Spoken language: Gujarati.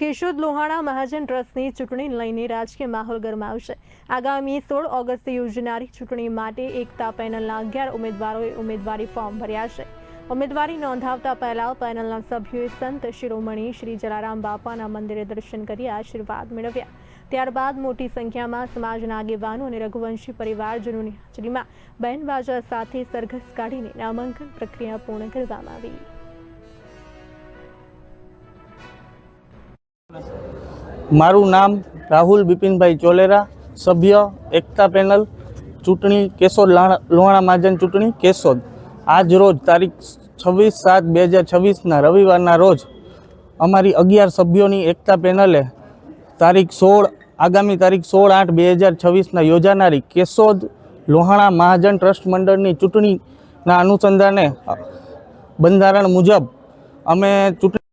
કેશોદ લોહાણા મહાજન ટ્રસ્ટની ચૂંટણી લઈને રાજકીય માહોલ ગરમાવશે। આગામી 16 ઓગસ્ટે યોજાનારી ચૂંટણી માટે એકતા પેનલના 11 ઉમેદવારોએ ઉમેદવારી ફોર્મ ભર્યા છે। ઉમેદવારી નોંધાવતા પહેલા પેનલના સભ્યોએ સંત શિરોમણી શ્રી જલારામ બાપાના મંદિરે દર્શન કરી આશીર્વાદ મેળવ્યા। ત્યારબાદ મોટી સંખ્યામાં સમાજના આગેવાનો અને રઘુવંશી પરિવારજનોની હાજરીમાં બેન્ડ-બાજા સાથે સરઘસ કાઢીને નામાંકન પ્રક્રિયા પૂર્ણ કરવામાં આવી। મારું નામ રાહુલ બિપિનભાઈ ચોલેરા, સભ્ય એકતા પેનલ ચૂંટણી કેશોદ લોહાણા મહાજન ચૂંટણી કેશોદ। આજ રોજ તારીખ 26/7/2026ના રવિવારના રોજ અમારી 11 સભ્યોની એકતા પેનલે આગામી તારીખ 16/8/2026ના યોજાનારી કેશોદ લોહાણા મહાજન ટ્રસ્ટ મંડળની ચૂંટણીના અનુસંધાને બંધારણ મુજબ અમે ચૂંટણી